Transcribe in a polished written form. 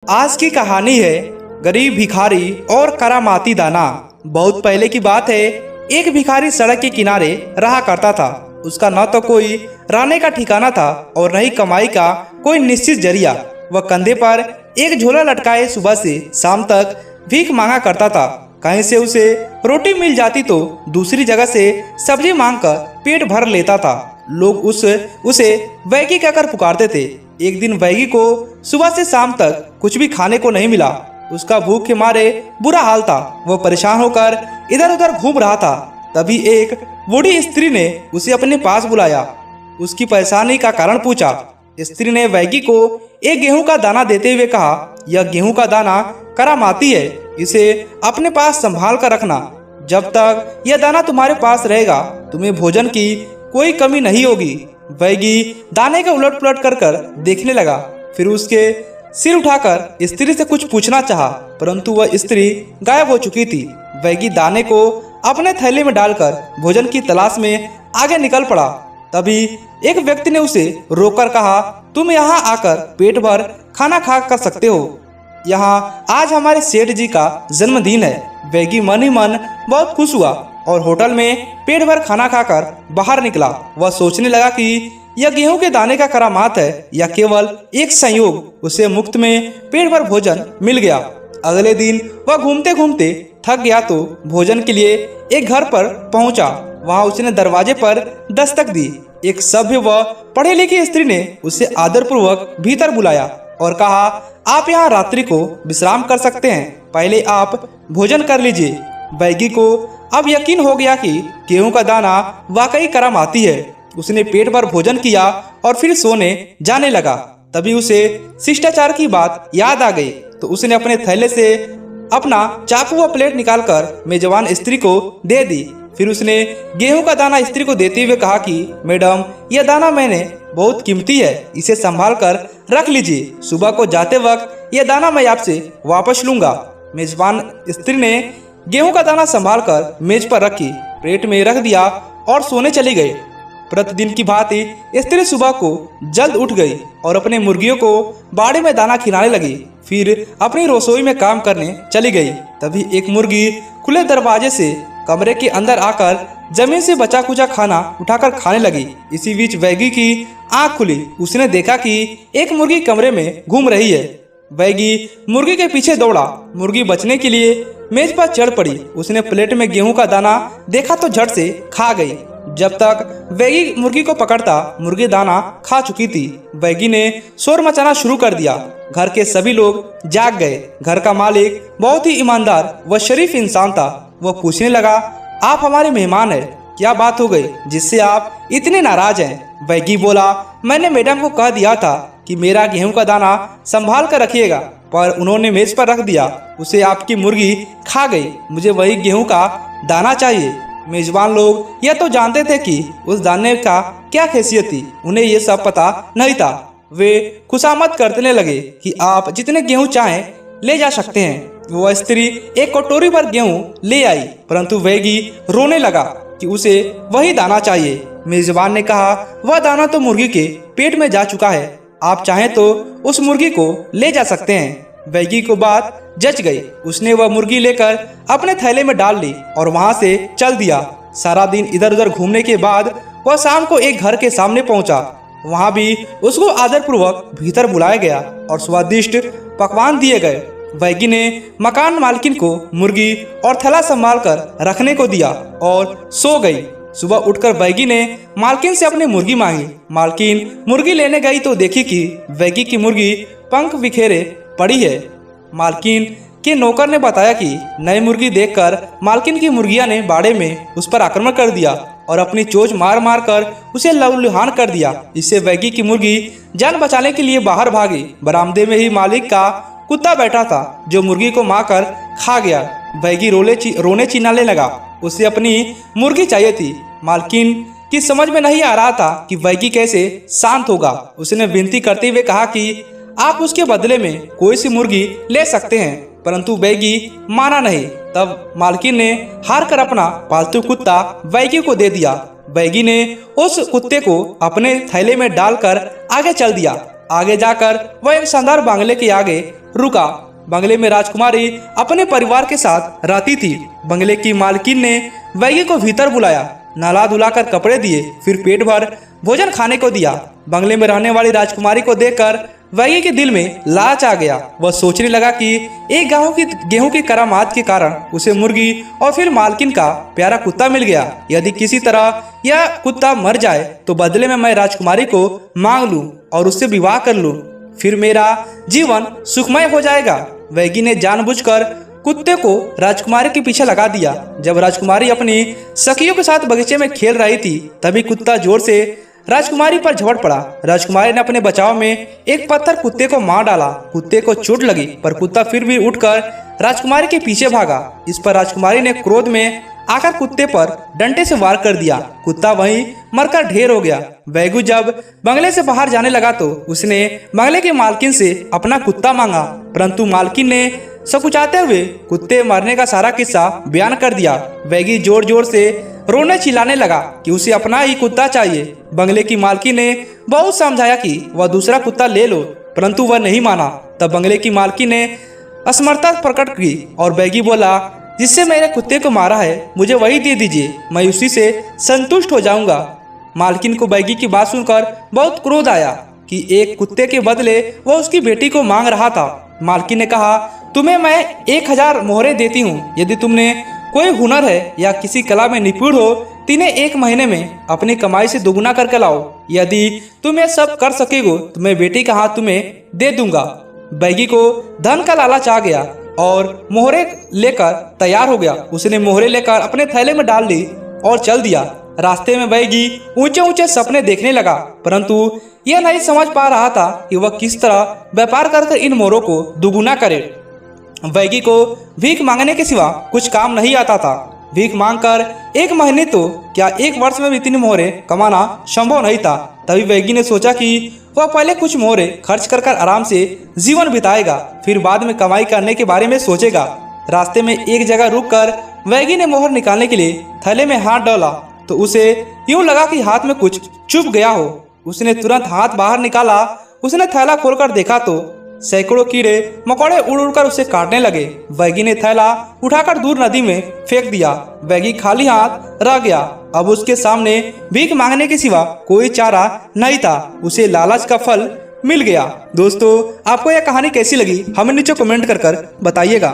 आज की कहानी है गरीब भिखारी और करामाती दाना। बहुत पहले की बात है। एक भिखारी सड़क के किनारे रहा करता था। उसका न तो कोई रहने का ठिकाना था और न ही कमाई का कोई निश्चित जरिया। वह कंधे पर एक झोला लटकाए सुबह से शाम तक भीख मांगा करता था। कहीं से उसे रोटी मिल जाती तो दूसरी जगह से सब्जी मांगकर पेट भर लेता था। लोग उसे वैगी कहकर पुकारते थे। एक दिन वैगी को सुबह से शाम तक कुछ भी खाने को नहीं मिला। उसका भूख के मारे बुरा हाल था। वह परेशान होकर इधर उधर घूम रहा था। तभी एक बूढ़ी स्त्री ने उसे अपने पास बुलाया। उसकी परेशानी का कारण पूछा। स्त्री ने वैगी को एक गेहूं का दाना देते हुए कहा, यह गेहूं का दाना करामाती है, इसे अपने पास संभाल कर रखना। जब तक यह दाना तुम्हारे पास रहेगा तुम्हें भोजन की कोई कमी नहीं होगी। वैगी दाने का उलट पुलट कर देखने लगा। फिर उसके सिर उठाकर स्त्री से कुछ पूछना चाहा, परंतु वह स्त्री गायब हो चुकी थी। वैगी दाने को अपने थैले में डालकर भोजन की तलाश में आगे निकल पड़ा। तभी एक व्यक्ति ने उसे रोककर कहा, तुम यहाँ आकर पेट भर खाना खा कर सकते हो। यहाँ आज हमारे सेठ जी का जन्मदिन है। वैगी मन ही मन बहुत खुश हुआ और होटल में पेट भर खाना खाकर बाहर निकला। वह सोचने लगा कि यह गेहूं के दाने का करामात है या केवल एक संयोग। उसे मुफ्त में पेट भर भोजन मिल गया। अगले दिन वह घूमते घूमते थक गया तो भोजन के लिए एक घर पर पहुंचा। वहां उसने दरवाजे पर दस्तक दी। एक सभ्य व पढ़े लिखी स्त्री ने उसे आदरपूर्वक भीतर बुलाया और कहा, आप यहाँ रात्रि को विश्राम कर सकते हैं, पहले आप भोजन कर लीजिए। वैगी को अब यकीन हो गया कि गेहूं का दाना वाकई करामाती है। उसने पेट भर भोजन किया और फिर सोने जाने लगा। तभी उसे शिष्टाचार की बात याद आ गई तो उसने अपने थैले से अपना चाकू व प्लेट निकालकर मेजबान स्त्री को दे दी। फिर उसने गेहूं का दाना स्त्री को देते हुए कहा कि मैडम, यह दाना मैंने बहुत कीमती है, इसे संभाल कर रख लीजिए। सुबह को जाते वक्त यह दाना मैं आपसे वापस लूंगा। मेजबान स्त्री ने गेहूं का दाना संभाल कर मेज पर रखी, प्लेट में रख दिया और सोने चली गई। प्रतिदिन की भांति स्त्री सुबह को जल्द उठ गई और अपने मुर्गियों को बाड़े में दाना खिलाने लगी। फिर अपनी रसोई में काम करने चली गई। तभी एक मुर्गी खुले दरवाजे से कमरे के अंदर आकर जमीन से बचा कुचा खाना उठाकर खाने लगी। इसी बीच वैगी की आंख खुली। उसने देखा कि एक मुर्गी कमरे में घूम रही है। वैगी मुर्गी के पीछे दौड़ा। मुर्गी बचने के लिए मेज पर चढ़ पड़ी। उसने प्लेट में गेहूं का दाना देखा तो झट से खा गई। जब तक वैगी मुर्गी को पकड़ता मुर्गी दाना खा चुकी थी। वैगी ने शोर मचाना शुरू कर दिया। घर के सभी लोग जाग गए। घर का मालिक बहुत ही ईमानदार व शरीफ इंसान था। वह पूछने लगा, आप हमारे मेहमान हैं, क्या बात हो गई जिससे आप इतने नाराज हैं? वैगी बोला, मैंने मैडम को कह दिया था कि मेरा गेहूं का दाना संभाल कर रखिएगा, पर उन्होंने मेज पर रख दिया। उसे आपकी मुर्गी खा गई। मुझे वही गेहूं का दाना चाहिए। मेजबान लोग यह तो जानते थे कि उस दाने का क्या हैसियत थी, उन्हें यह सब पता नहीं था। वे खुशामद करने लगे कि आप जितने गेहूं चाहें ले जा सकते हैं। वह स्त्री एक कटोरी भर गेहूं ले आई, परंतु वैगी रोने लगा कि उसे वही दाना चाहिए। मेजबान ने कहा, वह दाना तो मुर्गी के पेट में जा चुका है, आप चाहें तो उस मुर्गी को ले जा सकते हैं। वैगी को बात जच गई। उसने वह मुर्गी लेकर अपने थैले में डाल ली और वहां से चल दिया। सारा दिन इधर उधर घूमने के बाद वह शाम को एक घर के सामने पहुंचा। वहां भी उसको आदरपूर्वक भीतर बुलाया गया और स्वादिष्ट पकवान दिए गए। वैगी ने मकान मालकिन को मुर्गी और थैला संभाल कर रखने को दिया और सो गई। सुबह उठकर वैगी ने मालकिन से अपनी मुर्गी मांगी। मालकिन मुर्गी लेने गई तो देखी कि वैगी की मुर्गी पंख बिखेरे पड़ी है। मालकिन के नौकर ने बताया कि नई मुर्गी देखकर मालकिन की मुर्गिया ने बाड़े में उस पर आक्रमण कर दिया और अपनी चोंच मार मार कर उसे लहूलुहान कर दिया। इससे वैगी की मुर्गी जान बचाने के लिए बाहर भागी। बरामदे में ही मालिक का कुत्ता बैठा था जो मुर्गी को मार कर खा गया। वैगी रोने चिल्लाने लगा। उसे अपनी मुर्गी चाहिए थी। मालकिन की समझ में नहीं आ रहा था कि वैगी कैसे शांत होगा। उसने विनती करते हुए कहा कि आप उसके बदले में कोई सी मुर्गी ले सकते हैं, परंतु वैगी माना नहीं। तब मालकिन ने हार कर अपना पालतू कुत्ता वैगी को दे दिया। वैगी ने उस कुत्ते को अपने थैले में डालकर आगे चल दिया। आगे जाकर वह एक शानदार बंगले के आगे रुका। बंगले में राजकुमारी अपने परिवार के साथ रहती थी। बंगले की मालकिन ने वैगी को भीतर बुलाया, नहला धुलाकर कपड़े दिए, फिर पेट भर भोजन खाने को दिया। बंगले में रहने वाली राजकुमारी को देखकर वैगी के दिल में लालच आ गया। वह सोचने लगा कि एक गेहूं की करामात के कारण उसे मुर्गी और फिर मालकिन का प्यारा कुत्ता मिल गया। यदि किसी तरह यह कुत्ता मर जाए तो बदले में मैं राजकुमारी को मांग लूं और उससे विवाह कर लूं, फिर मेरा जीवन सुखमय हो जाएगा। वैगी ने जानबूझकर कुत्ते को राजकुमारी के पीछे लगा दिया। जब राजकुमारी अपनी सखियों के साथ बगीचे में खेल रही थी, तभी कुत्ता जोर से राजकुमारी पर झपट पड़ा। राजकुमारी ने अपने बचाव में एक पत्थर कुत्ते को मार डाला। कुत्ते को चोट लगी, पर कुत्ता फिर भी उठकर राजकुमारी के पीछे भागा। इस पर राजकुमारी ने क्रोध में आकर कुत्ते पर डंडे से वार कर दिया। कुत्ता वहीं मरकर ढेर हो गया। वैगु जब बंगले से बाहर जाने लगा तो उसने बंगले की मालकिन से अपना कुत्ता मांगा, परंतु मालकिन ने सकुचाते हुए कुत्ते मरने का सारा किस्सा बयान कर दिया। वैगी जोर जोर से रोने चिल्लाने लगा कि उसे अपना ही कुत्ता चाहिए। बंगले की मालकिन ने बहुत समझाया कि वह दूसरा कुत्ता ले लो, परंतु वह नहीं माना। तब बंगले की मालकिन ने असमर्थता प्रकट की और वैगी बोला, जिससे मेरे कुत्ते को मारा है मुझे वही दे दीजिए, मैं उसी से संतुष्ट हो जाऊंगा। मालकिन को वैगी की बात सुनकर बहुत क्रोध आया कि एक कुत्ते के बदले वह उसकी बेटी को मांग रहा था। मालकिन ने कहा, तुम्हें मैं 1000 मोहरे देती हूँ। यदि तुमने कोई हुनर है या किसी कला में निपुण हो, तिन्हें 1 महीने में अपनी कमाई से दोगुना करके लाओ। यदि तुम यह सब कर सकेगो तो मैं बेटी का हाथ तुम्हें दे दूंगा। बैगी को धन का लालच आ गया और मोहरे लेकर तैयार हो गया। उसने मोहरे लेकर अपने थैले में डाल ली और चल दिया। रास्ते में बैगी ऊंचे ऊंचे सपने देखने लगा, परंतु यह नहीं समझ पा रहा था कि वह किस तरह व्यापार कर इन मोहरों को दुगुना करे। वैगी को भीख मांगने के सिवा कुछ काम नहीं आता था। भीख मांगकर 1 महीने तो क्या 1 वर्ष में भी 3 मोहरे कमाना संभव नहीं था। तभी वैगी ने सोचा कि वह पहले कुछ मोहरे खर्च कर आराम से जीवन बिताएगा, फिर बाद में कमाई करने के बारे में सोचेगा। रास्ते में एक जगह रुककर वैगी ने मोहर निकालने के लिए थैले में हाथ डाला तो उसे यूं लगा कि हाथ में कुछ चुभ गया हो। उसने तुरंत हाथ बाहर निकाला। उसने थैला खोलकर देखा तो सैकड़ों कीड़े मकोड़े उड़ उड़कर उसे काटने लगे। वैगी ने थैला उठाकर दूर नदी में फेंक दिया। वैगी खाली हाथ रह गया। अब उसके सामने भीख मांगने के सिवा कोई चारा नहीं था। उसे लालच का फल मिल गया। दोस्तों, आपको यह कहानी कैसी लगी हमें नीचे कमेंट कर बताइएगा।